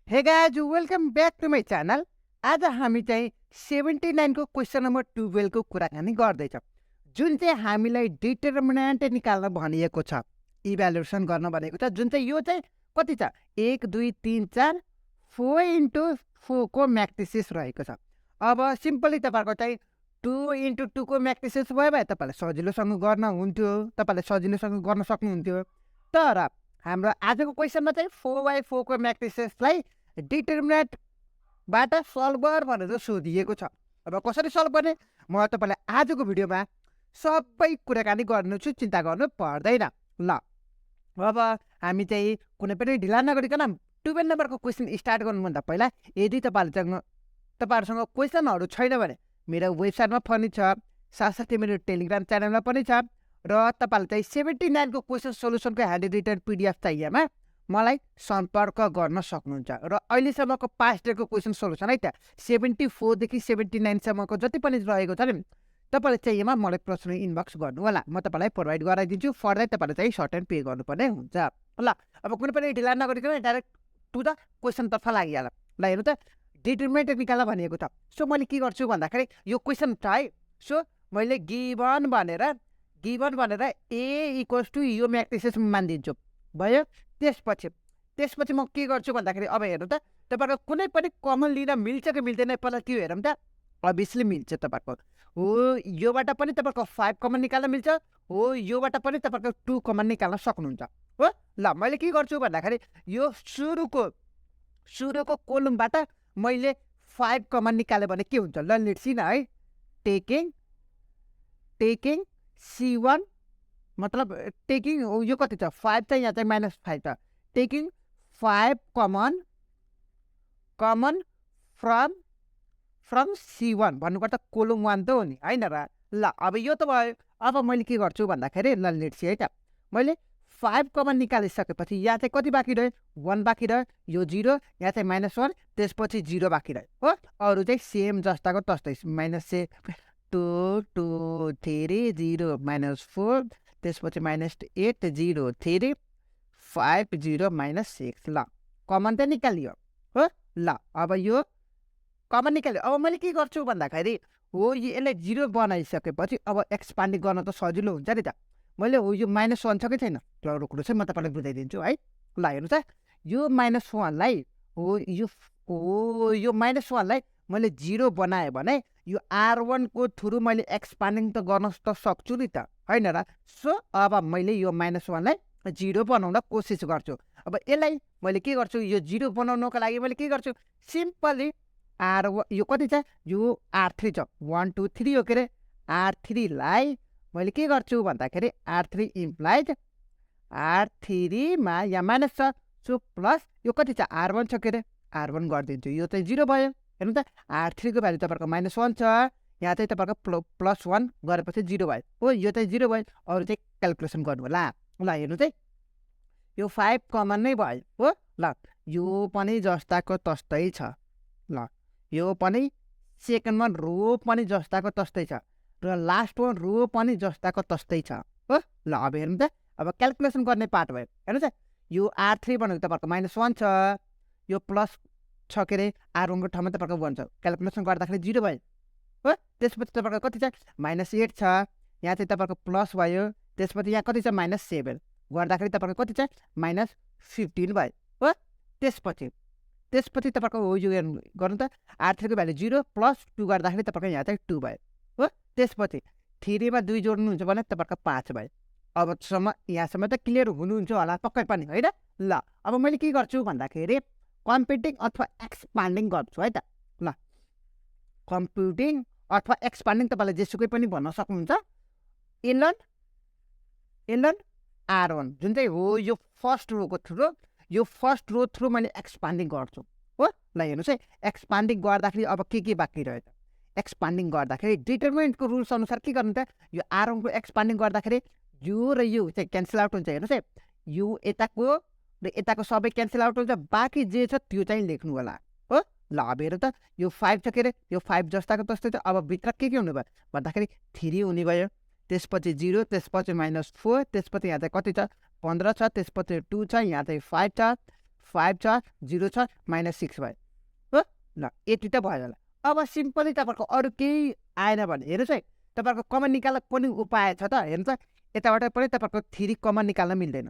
हे guys welcome back to my channel. आज हामी चाहिँ 79 को क्वेसन नम्बर 12 को कुराकानी गर्दैछौँ, जुन चाहिँ हामीलाई डिटर्मिनेन्ट निकाल्न भनिएको छ, इभ्यालुएसन गर्न भनेको छ। जुन चाहिँ यो चाहिँ कति छ, 1 2 3 4 4 इन्टु 4 को म्याट्रिसेस रहेको छ। अब सिम्पली तपाईँहरूको चाहिँ 2 इन्टु 2 को म्याट्रिसेस भयो भए तपाईँलाई सजिलोसँग गर्न हुन्थ्यो, तपाईँले सजिलोसँग गर्न सक्नुहुन्थ्यो। तर हाम्रो आजको क्वेसनमा चाहिँ 4x4 को म्याट्रिसेसलाई डिटर्मिनेन्टबाट सल्भ गर भनेर सोधिएको छ। अब कसरी सल्भ गर्ने म तपाईँलाई आजको भिडियोमा सबै कुराकानी गर्नेछु, चिन्ता गर्नु पर्दैन। ल अब हामी चाहिँ कुनै पनि ढिला नगरिकन 12 नम्बरको क्वेसन स्टार्ट गर्नुभन्दा पहिला यदि तपाईँहरूसँग क्वेसनहरू छैन भने मेरो वेबसाइटमा पनि छ, साथसाथै मेरो टेलिग्राम च्यानलमा पनि छ। र तपाईँले चाहिँ 79 को क्वेसन सोल्युसनको ह्यान्ड रिटन पिडिएफ चाहिएमा मलाई सम्पर्क गर्न सक्नुहुन्छ। र अहिलेसम्मको पास्ट डेको क्वेसन सोल्युसन है त 74 देखि 79 सम्मको जति पनि रहेको छ नि, तपाईँले चाहिएमा मलाई प्रश्न इनबक्स गर्नु होला, म तपाईँलाई प्रोभाइड गराइदिन्छु। फर्दर तपाईँले चाहिँ सर्ट एन्ड पे गर्नुपर्ने हुन्छ। ल अब कुनै पनि ढिला नगरिकन डाइरेक्ट टु द क्वेसनतर्फ लागिहाल। ल हेर्नु त, डिटर्मिनेन्ट निकाल्न भनेको छ। सो मैले के गर्छु भन्दाखेरि यो क्वेसन छ है, सो मैले गिभन भनेर ए इक्वल्स टु यो म्याट्रिसेस मानिदिन्छु भयो। त्यसपछि म के गर्छु भन्दाखेरि अब हेर्नु त, तपाईँहरूको कुनै पनि कमन लिन मिल्छ कि मिल्दैन पहिला त्यो हेरौँ त। अभियसली मिल्छ। तपाईँको हो योबाट पनि तपाईँको 5 कमन निकाल्न मिल्छ, हो योबाट पनि तपाईँको 2 कमन निकाल्न सक्नुहुन्छ हो। ल मैले के गर्छु भन्दाखेरि यो सुरुको कोलमबाट मैले 5 कमन निकाल्यो भने के हुन्छ, ल लेट्स सी न है। टेकिङ C1 मतलब टेकिङ यो कति छ 5 चाहिँ यहाँ चाहिँ -5 छ। टेकिङ 5 कमन फ्रम C1 भन्नुपर्छ, कोलम 1 त हो नि होइन र। ल अब यो त भयो। अब मैले के गर्छु भन्दाखेरि ल लेट्स सी है त, मैले 5 कमन निकालिसकेपछि यहाँ चाहिँ कति बाँकी रह्यो, 1 बाँकी रह्यो, यो 0, यहाँ चाहिँ -1, त्यसपछि 0 बाँकी रह्यो हो। अरू चाहिँ सेम जस्ताको तस्तै -2 2 3 0 -4, त्यसपछि -8 0 3 5 0 -6। ल कमन त निकालियो हो। ल अब यो कमन निकाल्यो। अब मैले के गर्छु भन्दाखेरि हो यसलाई 0 बनाइसकेपछि अब एक्सपान्डिङ गर्न त सजिलो हुन्छ नि त। मैले हो यो -1 छ कि छैन, ल रोक्नु चाहिँ म तपाईँलाई बुझाइदिन्छु है। ल हेर्नु त, यो -1लाई यो -1लाई मैले 0 बनाएँ भने यो R1 को थ्रु मैले एक्सपान्डिङ त गर्न त सक्छु नि त होइन र। सो अब मैले यो -1लाई 0 बनाउन कोसिस गर्छु। अब यसलाई मैले के गर्छु, यो 0 बनाउनको लागि मैले के गर्छु, सिम्पली R1 यो कति छ, यो R3 छ, 1 2 3 हो के अरे। R3लाई मैले के गर्छु भन्दाखेरि R3 इम्प्लाइज R3 मा यहाँ माइनस छ, सो प्लस यो कति छ R1 छ के अरे, R1 गरिदिन्छु, यो चाहिँ 0 भयो। हेर्नु त R3 को भ्यालु तपाईँको -1 छ, यहाँ चाहिँ तपाईँको +1 गरेपछि 0 भयो हो, यो चाहिँ 0 भयो। अरू चाहिँ क्यालकुलेसन गर्नु होला। ल हेर्नु चाहिँ यो 5 कमन नै भयो हो। ल यो पनि जस्ताको तस्तै छ। ल यो पनि सेकेन्डमा रो पनि जस्ताको तस्तै छ, र लास्ट वान रो पनि जस्ताको तस्तै छ हो। ल अब हेर्नु त, अब क्यालकुलेसन गर्ने पार्ट भयो। हेर्नु त यो R3 भनेको तपाईँको -1 छ, यो प्लस छ के अरे, R1 को ठाउँमा तपाईँको 1 छ, क्यालकुलेसन गर्दाखेरि 0 भयो हो। त्यसपछि तपाईँको कति छ -8 छ, यहाँ चाहिँ तपाईँको प्लस भयो, त्यसपछि यहाँ कति छ -7 गर्दाखेरि तपाईँको कति छ -15 भयो हो। त्यसपछि तपाईँको हो यो गर्नु त, R3 को भ्यालु 0 + 2 गर्दाखेरि तपाईँको यहाँ चाहिँ 2 भयो हो। त्यसपछि 3 मा 2 जोड्नुहुन्छ भने तपाईँको 5 भयो। अबसम्म यहाँसम्म त क्लियर हुनुहुन्छ होला पक्कै पनि होइन। ल अब मैले के गर्छु भन्दाखेरि कम्प्युटिङ अथवा एक्सपान्डिङ गर्छु है त। ल कम्प्युटिङ अथवा एक्सपान्डिङ तपाईँले जेसुकै पनि भन्न सक्नुहुन्छ। ln R1 जुन चाहिँ हो यो फर्स्ट रोको थ्रु, यो फर्स्ट रो थ्रु मैले एक्सपान्डिङ गर्छु हो। ल हेर्नुहोस् है, एक्सपान्डिङ गर्दाखेरि अब के बाँकी रह्यो त, एक्सपान्डिङ गर्दाखेरि डिटर्मिनेन्टको रुल्स अनुसार के गर्नु त, यो R1 को एक्सपान्डिङ गर्दाखेरि यो र यो चाहिँ क्यान्सल आउट हुन्छ। हेर्नुहोस् है, यो यताको र यताको सबै क्यान्सल आउट हुन्छ, बाँकी जे छ त्यो चाहिँ लेख्नु होला हो। ल अब हेर्नु त, यो 5 छ के अरे, यो 5 जस्ताको तस्तै छ। अब भित्र के हुने भयो भन्दाखेरि 3 हुने भयो, त्यसपछि 0, त्यसपछि -4, त्यसपछि यहाँ चाहिँ कति छ 15 छ, त्यसपछि 2 छ, यहाँ चाहिँ 5 छ, 5 छ 0 छ -6 भयो हो ल यति त भयो होला। अब सिम्पली तपाईँहरूको अरू केही आएन भने हेर्नुहोस् है तपाईँहरूको कमन निकाल्न कुनै उपाय छ त हेर्नुहोस् है यताबाट पनि तपाईँहरूको 3 कमन निकाल्न मिल्दैन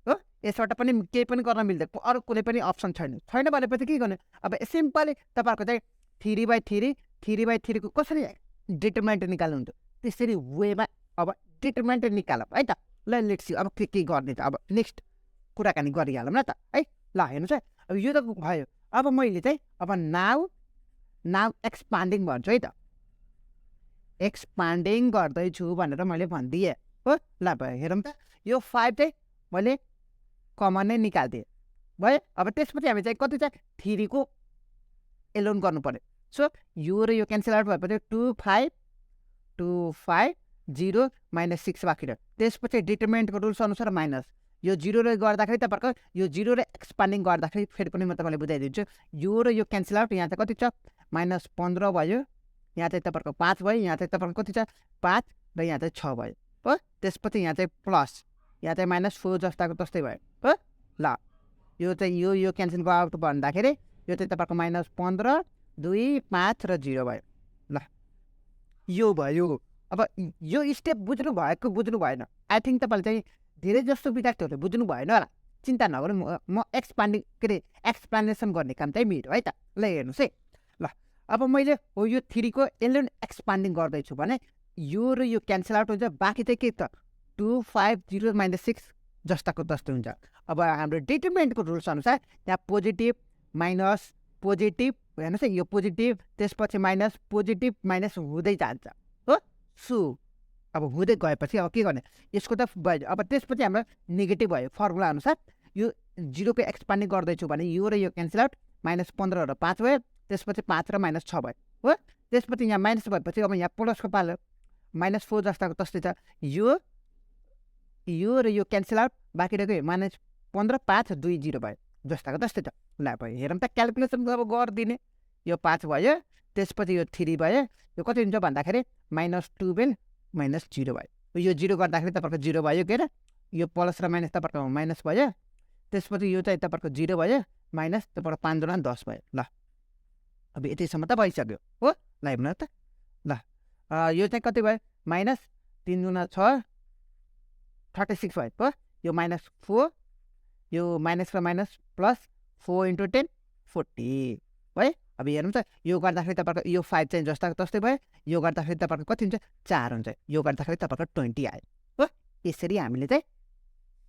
हो यसबाट पनि केही पनि गर्न मिल्दैन अरू कुनै पनि अप्सन छैन भनेपछि के गर्ने अब सिम्पली तपाईँहरूको चाहिँ 3/3 3/3 को कसरी डिटरमिनेन्ट निकाल्नुहुन्छ त्यसरी वेमा अब डिटरमिनेन्ट निकालौँ है त ल लेट्स सी अब के गर्ने त अब नेक्स्ट कुराकानी गरिहालौँ न त है ल हेर्नुहोस् है अब यो त भयो अब मैले चाहिँ अब नाउ एक्सपान्डिङ भन्छु है त एक्सपान्डिङ गर्दैछु भनेर मैले भनिदिएँ हो ल भयो हेरौँ त यो 5 चाहिँ मैले कमन नै निकालिदिएँ भयो अब त्यसपछि हामी चाहिँ कति चाहिँ 3 को एलोन गर्नु पर्यो सो यो र यो क्यान्सल आउट भएपछि 2 5 2 5 0 -6 बाँकी रह्यो त्यसपछि डिटरमिनेन्टको रुल्स अनुसार माइनस यो 0 र गर्दाखेरि तपाईँहरूको यो 0 र एक्सपान्डिङ गर्दाखेरि फेरि पनि म तपाईँलाई बुझाइदिन्छु यो र यो क्यान्सल आउट यहाँ चाहिँ कति छ -15 भयो यहाँ चाहिँ तपाईँहरूको 5 भयो यहाँ चाहिँ तपाईँको कति छ 5 र यहाँ चाहिँ 6 भयो हो त्यसपछि यहाँ चाहिँ प्लस यहाँ चाहिँ -4 जस्ताको जस्तै भयो हो ल यो चाहिँ यो क्यान्सल आउट भन्दाखेरि यो चाहिँ तपाईँको -15 2 5 र 0 भयो ल यो भयो अब यो स्टेप बुझ्नु भएन आई थिङ्क तपाईँले चाहिँ धेरै जस्तो विद्यार्थीहरूले बुझ्नु भएन होला चिन्ता नगर्नु म एक्सप्लेनेसन गर्ने काम चाहिँ मेरो है त ल हेर्नुहोस् है ल अब मैले हो यो 3 को एलोन एक्सपान्डिङ गर्दैछु भने यो र यो क्यान्सल आउट हुन्छ बाँकी चाहिँ के त 2 5 0 -6 जस्ताको जस्तो हुन्छ अब हाम्रो डिटरमिनेन्टको रुल्स अनुसार यहाँ पोजिटिभ माइनस पोजिटिभ हेर्नुहोस् है यो पोजिटिभ त्यसपछि माइनस पोजिटिभ माइनस हुँदै जान्छ हो सो अब हुँदै गएपछि अब के गर्ने यसको त भयो अब त्यसपछि हाम्रो नेगेटिभ भयो फर्मुला अनुसार यो 0 को एक्सपान्डिङ गर्दैछु भने यो र यो क्यान्सल आउट -15 र 5 भयो त्यसपछि 5 र -6 भयो हो त्यसपछि यहाँ माइनस भएपछि अब यहाँ प्लसको पालो -4 जस्ताको तस्तै छ यो र यो क्यान्सल आउट बाँकी रहेको -15 5 2 0 भयो जस्ताको तस्तै छ ल भयो हेरौँ त क्यालकुलेसन अब गरिदिने यो 5 भयो त्यसपछि यो 3 भयो यो कति हुन्छ भन्दाखेरि -12 -0 भयो यो 0 गर्दाखेरि तपाईँको 0 भयो के अरे यो प्लस र माइनस तपाईँको माइनस भयो त्यसपछि यो चाहिँ तपाईँको 0 भयो माइनस तपाईँको 5 दुना 10 भयो ल अब यतिसम्म त भइसक्यो हो ल हेर्नु त ल यो चाहिँ कति भयो -3 दुना 6 36 भयो हो यो -4 यो माइनस र माइनस प्लस 4 × 10 40 है अब हेर्नु त यो गर्दाखेरि तपाईँको यो 5 चाहिँ जस्ताको तस्तै भयो यो गर्दाखेरि तपाईँको कति हुन्छ 4 हुन्छ यो गर्दाखेरि तपाईँको 20 आयो हो यसरी हामीले चाहिँ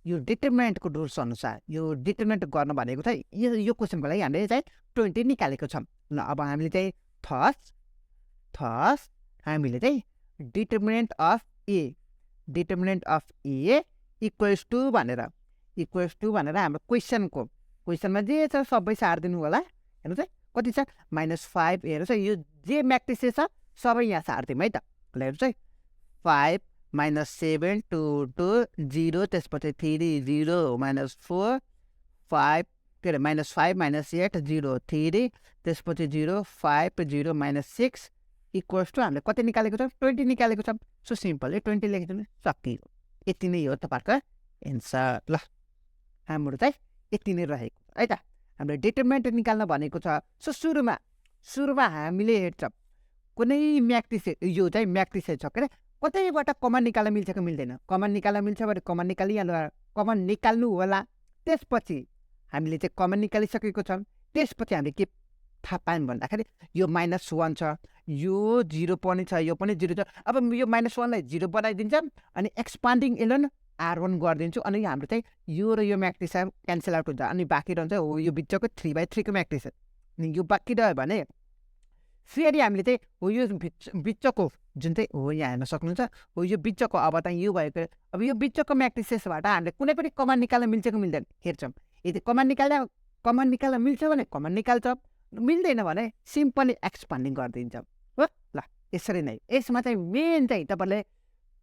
यो डिटरमिनेन्टको रुल्स अनुसार यो डिटरमिनेन्ट गर्न भनेको चाहिँ यो क्वेसनको लागि हामीले चाहिँ 20 निकालेको छौँ ल अब हामीले चाहिँ थस हामीले चाहिँ determinant of A equals to भनेर हाम्रो क्वेसनमा जे छ सबै सारिदिनु होला हेर्नु चाहिँ कति छ -5 हेर्नुहोस् है यो जे म्याट्रिसेस छ सबै यहाँ सारिदिउँ है त ल हेर्नुहोस् है 5 -7 2 2 0 त्यसपछि 3 0 -4 5 के अरे -5 -8 0 3 त्यसपछि 0 5 0 -6 इक्वल्स टु हामीले कति निकालेको छौँ 20 निकालेको छौँ सो सिम्पली 20 लेखिदिनु सकियो यति नै हो तपाईँहरूको एन्सर ल हाम्रो चाहिँ यति नै रहेको है त हामीले डिटरमिनेन्ट निकाल्न भनेको छ सो सुरुमा हामीले हेर्छौँ कुनै म्याट्रिसेस यो चाहिँ म्याट्रिसेस छ के अरे कतैबाट कमन निकाल्न मिल्छ कि मिल्दैन कमन निकाल्न मिल्छ भने कमन निकाल्नु होला त्यसपछि हामीले चाहिँ कमन निकालिसकेको छौँ त्यसपछि हामीले के थाहा पायौँ भन्दाखेरि यो -1 छ यो 0 पनि छ यो पनि 0 छ अब यो -1 लाई 0 बनाइदिन्छ अनि एक्सपान्डिङ एलोन R1 गरिदिन्छु अनि हाम्रो चाहिँ यो र यो म्याट्रिक्स क्यान्सल आउट हुन्छ अनि बाँकी रहन्छ हो यो बिचको 3/3 को म्याट्रिक्स अनि यो बाँकी रह्यो भने फेरि हामीले चाहिँ हो यो बिचको जुन चाहिँ हो यहाँ हेर्न सक्नुहुन्छ हो यो बिचको अब त यो भएको अब यो बिचको म्याट्रिसेसबाट हामीले कुनै पनि कमन निकाल्न मिल्छ कि मिल्दैन हेर्छौँ यदि कमन निकाल्न मिल्छ भने कमन निकाल्छ मिल्दैन भने सिम्पली एक्सपान्डिङ गरिदिन्छ हो ल यसरी नै यसमा चाहिँ मेन चाहिँ तपाईँले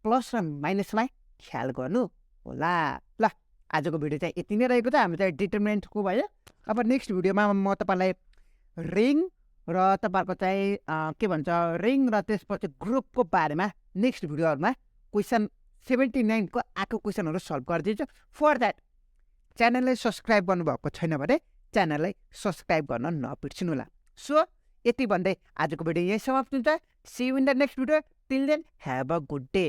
प्लस र माइनसलाई ख्याल गर्नु होला ल आजको भिडियो चाहिँ यति नै रहेको छ हाम्रो चाहिँ डिटरमिनेन्टको भयो अब नेक्स्ट भिडियोमा म तपाईँलाई रिङ र तपाईँहरूको चाहिँ के भन्छ रिङ र त्यसपछि ग्रुपको बारेमा नेक्स्ट भिडियोहरूमा क्वेसन 79 को आएको क्वेसनहरू सल्भ गरिदिन्छु फर द्याट च्यानललाई सब्सक्राइब गर्नुभएको छैन भने च्यानललाई सब्सक्राइब गर्न नबिर्सिनुहोला। सो यति भन्दै आजको भिडियो यही समाप्त हुन्छ। See you in the next video. Till then have a good day.